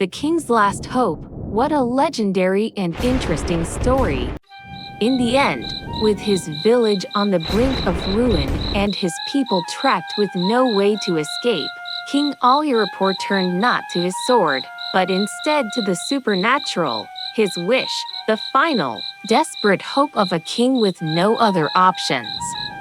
The King's Last Hope. What a legendary and interesting story. In the end, with his village on the brink of ruin and his people trapped with no way to escape, King Alyarapur turned not to his sword, but instead to the supernatural. His wish, the final, desperate hope of a king with no other options,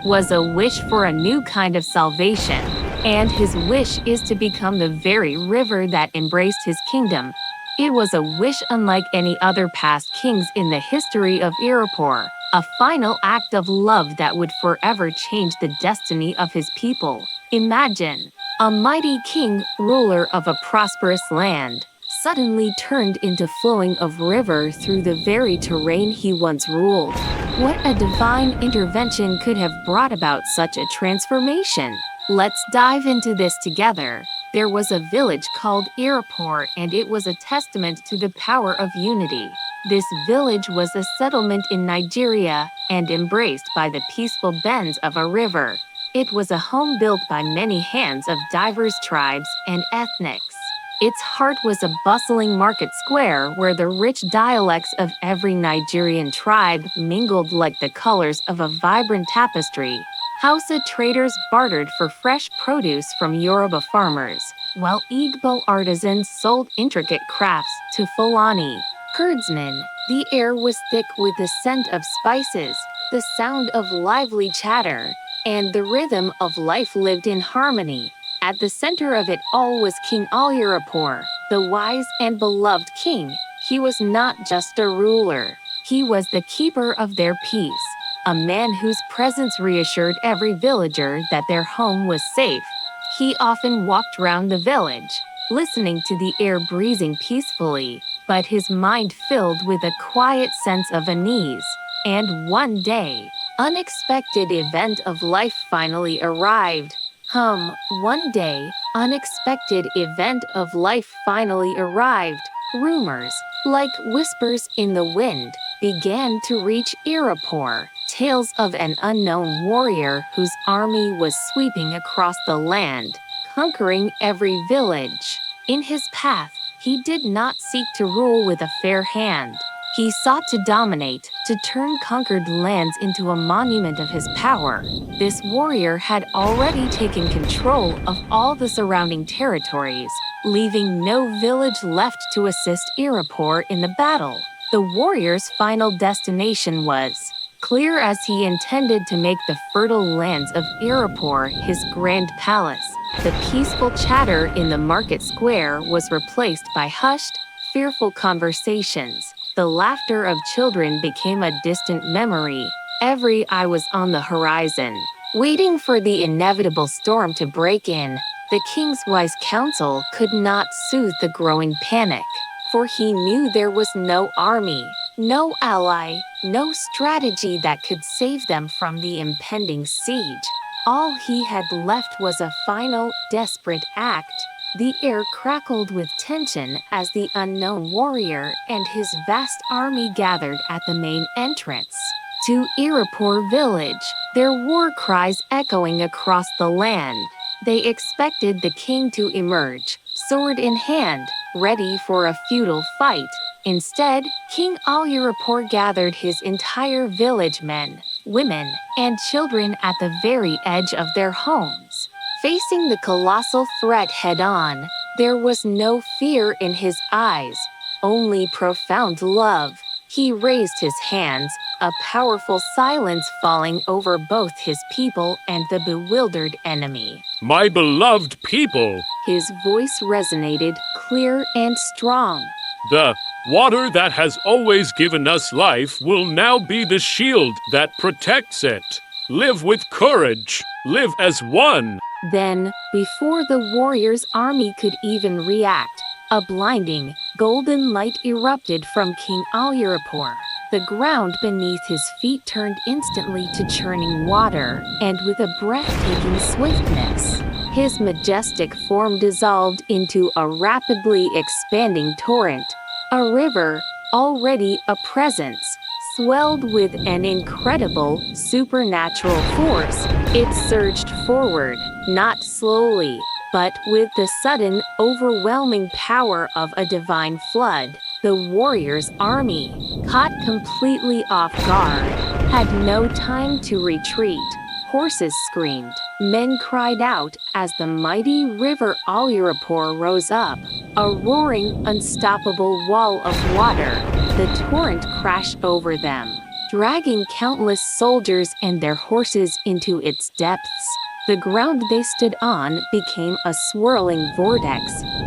was a wish for a new kind of salvation. And his wish is to become the very river that embraced his kingdom. It was a wish unlike any other past kings in the history of Irapur, a final act of love that would forever change the destiny of his people. Imagine, a mighty king, ruler of a prosperous land, suddenly turned into flowing of river through the very terrain he once ruled. What a divine intervention could have brought about such a transformation? Let's dive into this together. There was a village called Irapur, and it was a testament to the power of unity. This village was a settlement in Nigeria and embraced by the peaceful bends of a river. It was a home built by many hands of diverse tribes and ethnics. Its heart was a bustling market square where the rich dialects of every Nigerian tribe mingled like the colors of a vibrant tapestry. Hausa traders bartered for fresh produce from Yoruba farmers, while Igbo artisans sold intricate crafts to Fulani herdsmen. The air was thick with the scent of spices, the sound of lively chatter, and the rhythm of life lived in harmony. At the center of it all was King Alyarapur, the wise and beloved king. He was not just a ruler, he was the keeper of their peace. A man whose presence reassured every villager that their home was safe. He often walked round the village, listening to the air breezing peacefully, but his mind filled with a quiet sense of unease. And one day, unexpected event of life finally arrived. One day, unexpected event of life finally arrived. Rumors, like whispers in the wind, began to reach Irapur. Tales of an unknown warrior whose army was sweeping across the land, conquering every village. In his path, he did not seek to rule with a fair hand. He sought to dominate, to turn conquered lands into a monument of his power. This warrior had already taken control of all the surrounding territories, leaving no village left to assist Irapur in the battle. The warrior's final destination was clear, as he intended to make the fertile lands of Irapur his grand palace. The peaceful chatter in the market square was replaced by hushed, fearful conversations. The laughter of children became a distant memory. Every eye was on the horizon, waiting for the inevitable storm to break in. The king's wise counsel could not soothe the growing panic, for he knew there was no army, no ally, no strategy that could save them from the impending siege. All he had left was a final, desperate act. The air crackled with tension as the unknown warrior and his vast army gathered at the main entrance to Irapur village, their war cries echoing across the land. They expected the king to emerge, sword in hand, ready for a futile fight. Instead, King Alyarapur gathered his entire village, men, women, and children at the very edge of their homes. Facing the colossal threat head-on, there was no fear in his eyes, only profound love. He raised his hands, a powerful silence falling over both his people and the bewildered enemy. My beloved people! His voice resonated, clear and strong. The water that has always given us life will now be the shield that protects it. Live with courage. Live as one. Then, before the warrior's army could even react, a blinding, golden light erupted from King Alyarapur. The ground beneath his feet turned instantly to churning water, and with a breathtaking swiftness, his majestic form dissolved into a rapidly expanding torrent. A river, already a presence, swelled with an incredible, supernatural force. It surged forward, not slowly, But with the sudden, overwhelming power of a divine flood, the warriors' army, caught completely off guard, had no time to retreat. Horses screamed, men cried out as the mighty river Alirapor rose up, a roaring, unstoppable wall of water. The torrent crashed over them, dragging countless soldiers and their horses into its depths. The ground they stood on became a swirling vortex,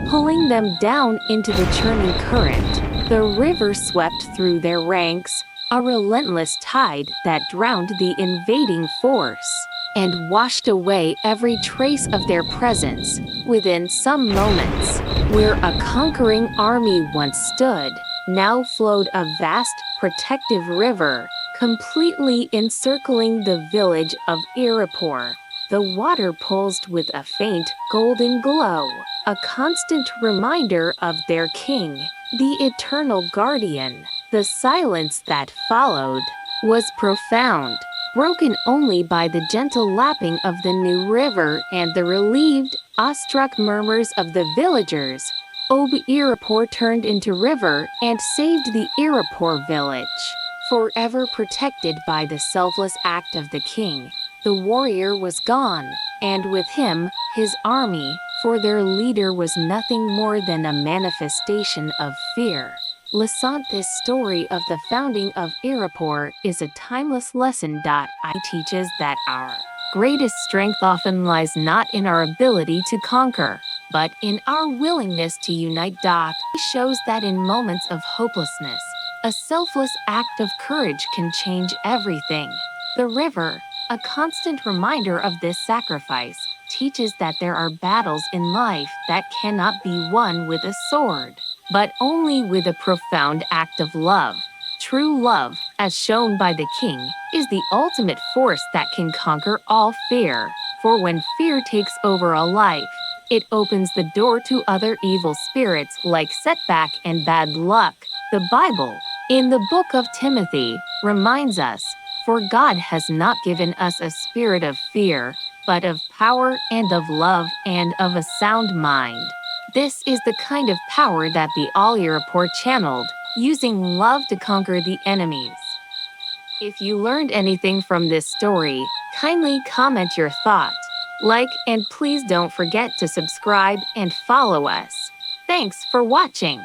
pulling them down into the churning current. The river swept through their ranks, a relentless tide that drowned the invading force and washed away every trace of their presence. Within some moments, where a conquering army once stood, now flowed a vast, protective river, completely encircling the village of Irapur. The water pulsed with a faint, golden glow, a constant reminder of their king, the eternal guardian. The silence that followed was profound, broken only by the gentle lapping of the new river and the relieved, awestruck murmurs of the villagers. Ob Irapur turned into river and saved the Irapur village, forever protected by the selfless act of the king. The warrior was gone, and with him, his army, for their leader was nothing more than a manifestation of fear. Lasante's story of the founding of Irapur is a timeless lesson. It teaches that our greatest strength often lies not in our ability to conquer, but in our willingness to unite. It shows that in moments of hopelessness, a selfless act of courage can change everything. The river, a constant reminder of this sacrifice, teaches that there are battles in life that cannot be won with a sword, but only with a profound act of love. True love, as shown by the king, is the ultimate force that can conquer all fear. For when fear takes over a life, it opens the door to other evil spirits like setback and bad luck. The Bible, in the book of Timothy, reminds us, "For God has not given us a spirit of fear, but of power and of love and of a sound mind." This is the kind of power that the Alirapur channeled, using love to conquer the enemies. If you learned anything from this story, kindly comment your thought, like, and please don't forget to subscribe and follow us. Thanks for watching.